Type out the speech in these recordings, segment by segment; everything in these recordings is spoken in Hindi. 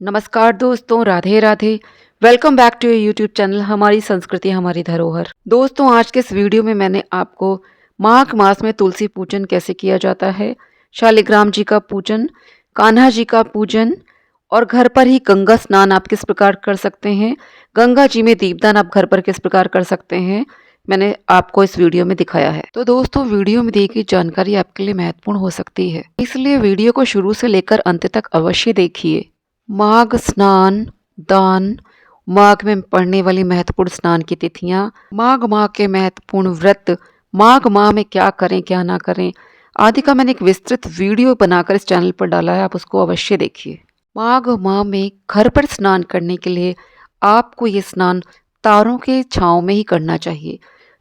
नमस्कार दोस्तों, Radhe Radhe. Welcome back to your YouTube channel हमारी संस्कृति हमारी धरोहर। दोस्तों, आज के इस वीडियो में मैंने आपको माघ मास में तुलसी पूजन कैसे किया जाता है, शालिग्राम जी का पूजन, कान्हा जी का पूजन और घर पर ही गंगा स्नान आप किस प्रकार कर सकते हैं, गंगा जी में दीपदान आप घर पर किस प्रकार कर सकते हैं, मैंने आपको इस वीडियो में दिखाया है। तो दोस्तों, वीडियो में दी गई जानकारी आपके लिए महत्वपूर्ण हो सकती है, इसलिए वीडियो को शुरू से लेकर अंत तक अवश्य देखिए। माघ स्नान, दान, माघ में पड़ने वाली महत्वपूर्ण स्नान की तिथियां, माघ माह के महत्वपूर्ण व्रत, माघ माह में क्या करें क्या ना करें आदि का मैंने एक विस्तृत वीडियो बनाकर इस चैनल पर डाला है, आप उसको अवश्य देखिए। माघ माह में घर पर स्नान करने के लिए आपको ये स्नान तारों के छांव में ही करना चाहिए।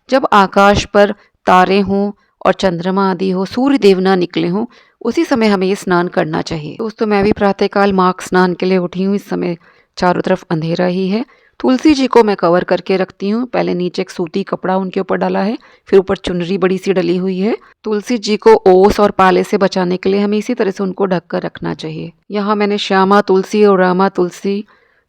जब आकाश पर तारे हों और चंद्रमा आदि हो, सूर्य देव ना निकले हों, उसी समय हमें ये स्नान करना चाहिए। दोस्तों, मैं भी प्रातःकाल माघ स्नान के लिए उठी हूँ। इस समय चारों तरफ अंधेरा ही है। तुलसी जी को मैं कवर करके रखती हूँ। पहले नीचे एक सूती कपड़ा उनके ऊपर डाला है, फिर ऊपर चुनरी बड़ी सी डली हुई है। तुलसी जी को ओस और पाले से बचाने के लिए हमें इसी तरह से उनको ढक कर रखना चाहिए। यहाँ मैंने श्यामा तुलसी और रामा तुलसी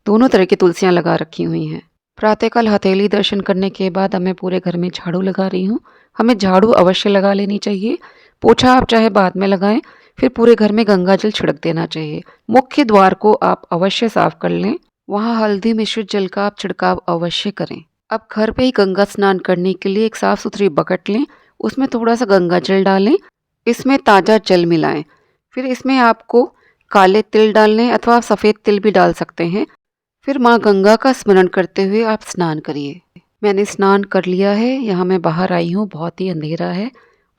दोनों तरह की तुलसियाँ लगा रखी हुई हैं। प्रातःकाल हथेली दर्शन करने के बाद अब मैं पूरे घर में झाड़ू लगा रही हूँ। हमें झाड़ू अवश्य लगा लेनी चाहिए। पोछा आप चाहे बाद में लगाएं। फिर पूरे घर में गंगा जल छिड़क देना चाहिए। मुख्य द्वार को आप अवश्य साफ कर लें। वहाँ हल्दी मिश्रित जल का आप छिड़काव अवश्य करें। अब घर पे ही गंगा स्नान करने के लिए एक साफ सुथरी बकेट लें, उसमें थोड़ा सा गंगा जल डालें, इसमें ताज़ा जल मिलाएं। फिर इसमें आपको काले तिल डालने अथवा सफ़ेद तिल भी डाल सकते हैं। फिर माँ गंगा का स्मरण करते हुए आप स्नान करिए। मैंने स्नान कर लिया है। यहाँ मैं बाहर आई हूँ, बहुत ही अंधेरा है,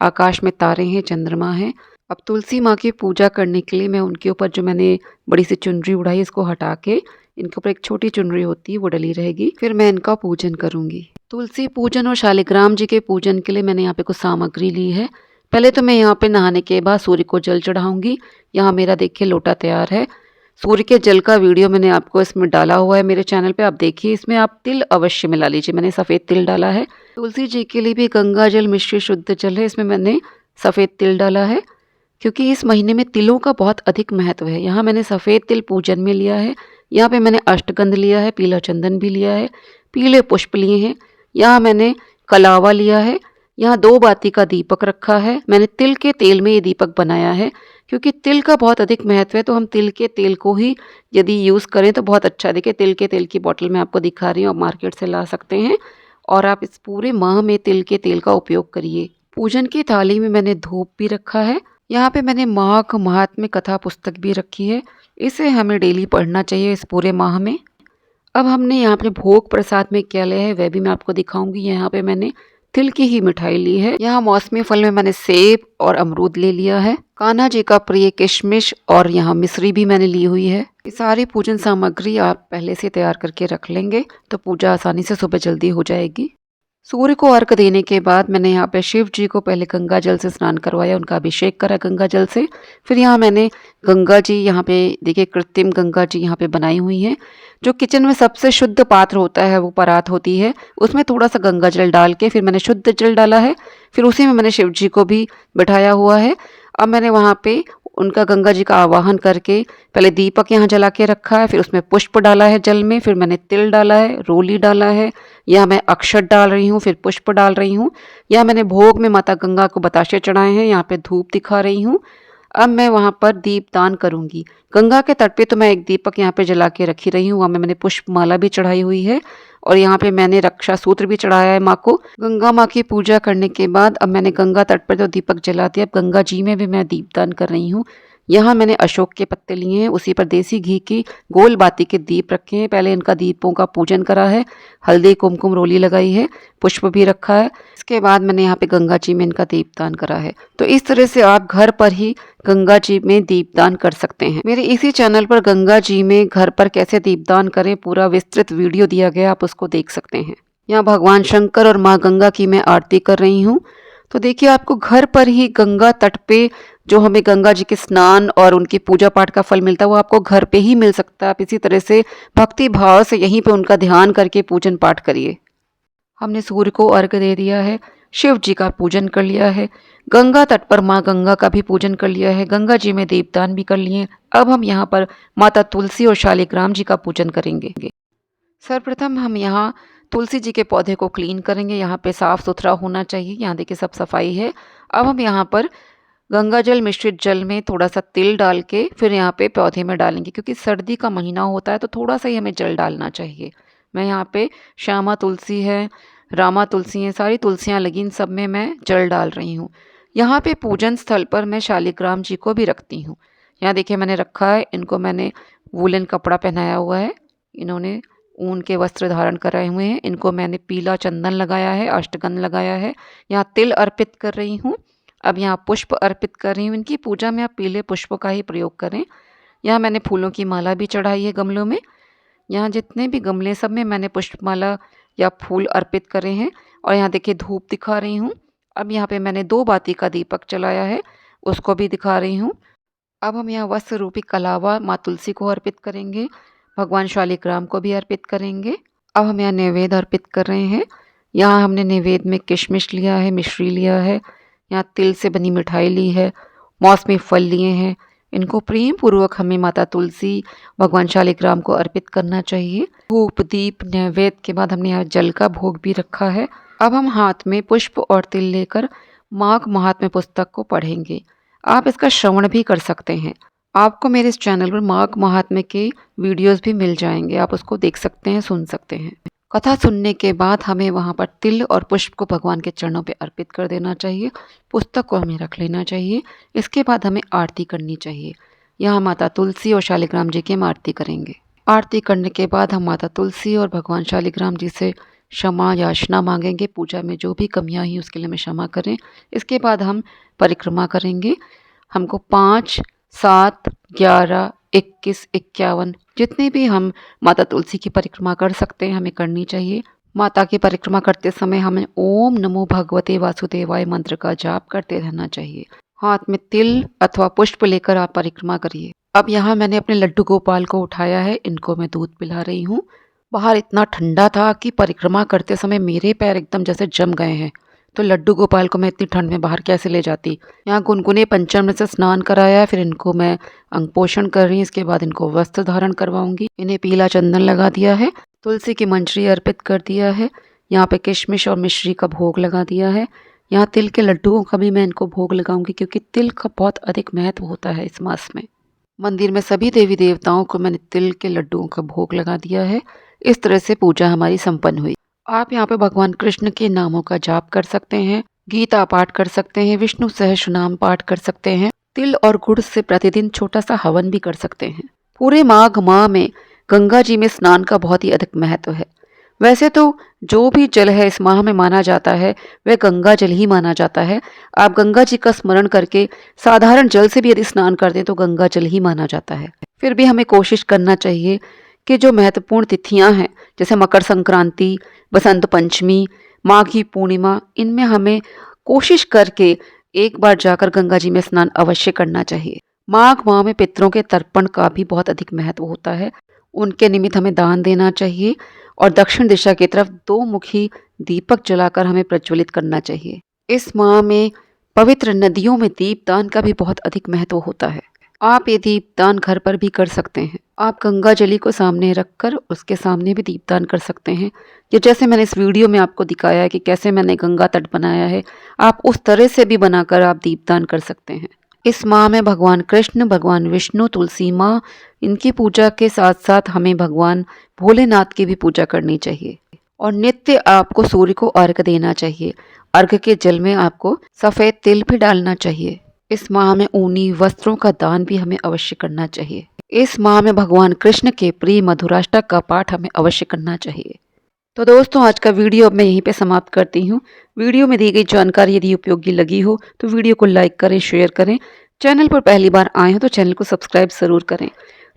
आकाश में तारे हैं, चंद्रमा है। अब तुलसी माँ की पूजा करने के लिए मैं उनके ऊपर जो मैंने बड़ी सी चुनरी उड़ाई, इसको हटा के इनके ऊपर एक छोटी चुनरी होती है वो डली रहेगी। फिर मैं इनका पूजन करूंगी। तुलसी पूजन और शालिग्राम जी के पूजन के लिए मैंने यहाँ पे कुछ सामग्री ली है। पहले तो मैं यहाँ पे नहाने के बाद सूर्य को जल चढ़ाऊंगी। यहाँ मेरा देखिए लोटा तैयार है। सूर्य के जल का वीडियो मैंने आपको इसमें डाला हुआ है मेरे चैनल पे, आप देखिए। इसमें आप तिल अवश्य मिला लीजिए, मैंने सफ़ेद तिल डाला है। तुलसी जी के लिए भी गंगा जल मिश्रित शुद्ध जल है, इसमें मैंने सफ़ेद तिल डाला है, क्योंकि इस महीने में तिलों का बहुत अधिक महत्व है। यहाँ मैंने सफ़ेद तिल पूजन में लिया है। यहाँ पे मैंने अष्टगंध लिया है, पीला चंदन भी लिया है, पीले पुष्प लिए हैं। यहाँ मैंने कलावा लिया है। यहाँ 2 बाती का दीपक रखा है। मैंने तिल के तेल में ये दीपक बनाया है, क्योंकि तिल का बहुत अधिक महत्व है। तो हम तिल के तेल को ही यदि यूज़ करें तो बहुत अच्छा। देखिए, तिल के तेल की बोतल मैं आपको दिखा रही हूँ, आप मार्केट से ला सकते हैं और आप इस पूरे माह में तिल के तेल का उपयोग करिए। पूजन की थाली में मैंने धूप भी रखा है। यहाँ पे मैंने माघ महात्म्य कथा पुस्तक भी रखी है, इसे हमें डेली पढ़ना चाहिए इस पूरे माह में। अब हमने यहाँ पे भोग प्रसाद में क्या लिया है वह भी मैं आपको दिखाऊंगी। यहाँ पे मैंने तिल की ही मिठाई ली है। यहाँ मौसमी फल में मैंने सेब और अमरूद ले लिया है। कान्हा जी का प्रिय किशमिश और यहाँ मिश्री भी मैंने ली हुई है। ये सारी पूजन सामग्री आप पहले से तैयार करके रख लेंगे तो पूजा आसानी से सुबह जल्दी हो जाएगी। सूर्य को अर्घ देने के बाद मैंने यहाँ पे शिव जी को पहले गंगा जल से स्नान करवाया, उनका अभिषेक करा गंगा जल से। फिर यहाँ मैंने गंगा जी, यहाँ पे देखिए कृत्रिम गंगा जी यहाँ पे बनाई हुई हैं। जो किचन में सबसे शुद्ध पात्र होता है वो परात होती है, उसमें थोड़ा सा गंगा जल डाल के फिर मैंने शुद्ध जल डाला है। फिर उसी में मैंने शिव जी को भी बिठाया हुआ है। अब मैंने वहाँ पे उनका गंगा जी का आवाहन करके पहले दीपक यहाँ जला के रखा है, फिर उसमें पुष्प डाला है जल में, फिर मैंने तिल डाला है, रोली डाला है, यहाँ मैं अक्षत डाल रही हूँ, फिर पुष्प डाल रही हूँ। यहाँ मैंने भोग में माता गंगा को बताशे चढ़ाए हैं, यहाँ पे धूप दिखा रही हूँ। अब मैं वहाँ पर दीपदान करूँगी। गंगा के तट पे तो मैं एक दीपक यहाँ पे जला के रखी रही हूँ, वहाँ मैंने पुष्प माला भी चढ़ाई हुई है और यहाँ पे मैंने रक्षा सूत्र भी चढ़ाया है माँ को। गंगा माँ की पूजा करने के बाद अब मैंने गंगा तट पर तो दीपक जला दिया। अब गंगा जी में भी मैं दीपदान कर रही हूँ। यहाँ मैंने अशोक के पत्ते लिए हैं, उसी पर देसी घी की गोल बाती के दीप रखे हैं। पहले इनका दीपों का पूजन करा है, हल्दी कुमकुम रोली लगाई है, पुष्प भी रखा है। इसके बाद मैंने यहाँ पे गंगा जी में इनका दीपदान करा है। तो इस तरह से आप घर पर ही गंगा जी में दीपदान कर सकते हैं। मेरे इसी चैनल पर गंगा जी में घर पर कैसे दीपदान करें पूरा विस्तृत वीडियो दिया गया, आप उसको देख सकते हैं। यहाँ भगवान शंकर और माँ गंगा की मैं आरती कर रही हूँ। तो देखिए, आपको घर पर ही गंगा तट पे जो हमें गंगा जी के स्नान और उनकी पूजा पाठ का फल मिलता है वो आपको घर पे ही मिल सकता है। आप इसी तरह से भक्ति भाव से यहीं पे उनका ध्यान करके पूजन पाठ करिए। हमने सूर्य को अर्घ दे दिया है। शिव जी का पूजन कर लिया है, गंगा तट पर माँ गंगा का भी पूजन कर लिया है, गंगा जी में दीपदान भी कर लिए। अब हम यहाँ पर माता तुलसी और शालिग्राम जी का पूजन करेंगे। सर्वप्रथम हम यहाँ तुलसी जी के पौधे को क्लीन करेंगे। यहाँ पे साफ सुथरा होना चाहिए। यहाँ देखिए सब सफाई है। अब हम यहाँ पर गंगा जल मिश्रित जल में थोड़ा सा तिल डाल के फिर यहाँ पे पौधे में डालेंगे, क्योंकि सर्दी का महीना होता है तो थोड़ा सा ही हमें जल डालना चाहिए। मैं यहाँ पे श्यामा तुलसी है, रामा तुलसी है, सारी तुलसियाँ लगी, इन सब में मैं जल डाल रही हूँ। यहाँ पे पूजन स्थल पर मैं शालिग्राम जी को भी रखती हूँ। यहाँ देखिए मैंने रखा है, इनको मैंने वूलन कपड़ा पहनाया हुआ है, इन्होंने ऊन के वस्त्र धारण कराए हुए हैं, इनको मैंने पीला चंदन लगाया है, अष्टगंध लगाया है। यहाँ तिल अर्पित कर रही हूँ। अब यहाँ पुष्प अर्पित कर रही हूँ। इनकी पूजा में आप पीले पुष्पों का ही प्रयोग करें। यहाँ मैंने फूलों की माला भी चढ़ाई है गमलों में। यहाँ जितने भी गमले सब में मैंने पुष्पमाला या फूल अर्पित करे हैं। और यहाँ देखिए धूप दिखा रही हूँ। अब यहाँ पे मैंने 2 बाती का दीपक चलाया है, उसको भी दिखा रही हूँ। अब हम यहाँ वस्त्र रूपी कलावा माँ तुलसी को अर्पित करेंगे, भगवान शालिग्राम को भी अर्पित करेंगे। अब हम यहाँ नैवेद्य अर्पित कर रहे हैं। यहाँ हमने नैवेद्य में किशमिश लिया है, मिश्री लिया है, यहाँ तिल से बनी मिठाई ली है, मौसमी फल लिए हैं। इनको प्रेम पूर्वक हमें माता तुलसी, भगवान शालिग्राम को अर्पित करना चाहिए। धूप दीप नैवेद्य के बाद हमने यहाँ जल का भोग भी रखा है। अब हम हाथ में पुष्प और तिल लेकर माघ महात्म्य पुस्तक को पढ़ेंगे। आप इसका श्रवण भी कर सकते हैं। आपको मेरे इस चैनल पर माघ महात्म्य के वीडियोस भी मिल जाएंगे, आप उसको देख सकते हैं, सुन सकते हैं। कथा सुनने के बाद हमें वहाँ पर तिल और पुष्प को भगवान के चरणों पे अर्पित कर देना चाहिए। पुस्तक को हमें रख लेना चाहिए। इसके बाद हमें आरती करनी चाहिए। यहाँ माता तुलसी और शालिग्राम जी की हम आरती करेंगे। आरती करने के बाद हम माता तुलसी और भगवान शालिग्राम जी से क्षमा याचना मांगेंगे। पूजा में जो भी कमियाँ हुई उसके लिए हमें क्षमा करें। इसके बाद हम परिक्रमा करेंगे। हमको 5, 7, 11, 21, 51 जितने भी हम माता तुलसी की परिक्रमा कर सकते हैं हमें करनी चाहिए। माता की परिक्रमा करते समय हमें ओम नमो भगवते वासुदेवाय मंत्र का जाप करते रहना चाहिए। हाथ में तिल अथवा पुष्प लेकर आप परिक्रमा करिए। अब यहाँ मैंने अपने लड्डू गोपाल को उठाया है, इनको मैं दूध पिला रही हूँ। बाहर इतना ठंडा था कि परिक्रमा करते समय मेरे पैर एकदम जैसे जम गए हैं, तो लड्डू गोपाल को मैं इतनी ठंड में बाहर कैसे ले जाती। यहाँ गुनगुने पंचामृत से स्नान कराया है, फिर इनको मैं अंग पोषण कर रही हूँ। इसके बाद इनको वस्त्र धारण करवाऊंगी। इन्हें पीला चंदन लगा दिया है, तुलसी की मंजरी अर्पित कर दिया है, यहाँ पे किशमिश और मिश्री का भोग लगा दिया है। यहाँ तिल के लड्डुओं का भी मैं इनको भोग लगाऊंगी, क्योंकि तिल का बहुत अधिक महत्व होता है इस मास में। मंदिर में सभी देवी देवताओं को मैंने तिल के लड्डुओं का भोग लगा दिया है। इस तरह से पूजा हमारी संपन्न हुई। आप यहाँ पे भगवान कृष्ण के नामों का जाप कर सकते हैं, गीता पाठ कर सकते हैं, विष्णु सहस्रनाम पाठ कर सकते हैं। तिल और गुड़ से प्रतिदिन छोटा सा हवन भी कर सकते हैं। पूरे माघ माह में गंगा जी में स्नान का बहुत ही अधिक महत्व है। वैसे तो जो भी जल है इस माह में माना जाता है वह गंगा जल ही माना जाता है। आप गंगा जी का स्मरण करके साधारण जल से भी यदि स्नान कर दें तो गंगा जल ही माना जाता है। फिर भी हमें कोशिश करना चाहिए कि जो महत्वपूर्ण तिथियां हैं जैसे मकर संक्रांति, बसंत पंचमी, माघी पूर्णिमा, इनमें हमें कोशिश करके एक बार जाकर गंगा जी में स्नान अवश्य करना चाहिए। माघ माह में पितरों के तर्पण का भी बहुत अधिक महत्व होता है। उनके निमित्त हमें दान देना चाहिए और दक्षिण दिशा की तरफ 2 मुखी दीपक जलाकर हमें प्रज्वलित करना चाहिए। इस माह में पवित्र नदियों में दीपदान का भी बहुत अधिक महत्व होता है। आप ये दीपदान घर पर भी कर सकते हैं। आप गंगा जली को सामने रखकर उसके सामने भी दीपदान कर सकते हैं। या जैसे मैंने इस वीडियो में आपको दिखाया है कि कैसे मैंने गंगा तट बनाया है, आप उस तरह से भी बनाकर आप दीपदान कर सकते हैं। इस माह में भगवान कृष्ण, भगवान विष्णु, तुलसी माँ, इनकी पूजा के साथ साथ हमें भगवान भोलेनाथ की भी पूजा करनी चाहिए। और नित्य आपको सूर्य को अर्घ्य देना चाहिए। अर्घ्य के जल में आपको सफ़ेद तिल भी डालना चाहिए। इस माह में ऊनी वस्त्रों का दान भी हमें अवश्य करना चाहिए। इस माह में भगवान कृष्ण के प्रिय मधुराष्टक का पाठ हमें अवश्य करना चाहिए। तो दोस्तों आज का वीडियो अब मैं यहीं पे समाप्त करती हूँ। वीडियो में दी गई जानकारी यदि उपयोगी लगी हो तो वीडियो को लाइक करें, शेयर करें। चैनल पर पहली बार आए हो तो चैनल को सब्सक्राइब जरूर करें।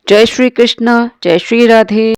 जय श्री कृष्णा, जय श्री राधे।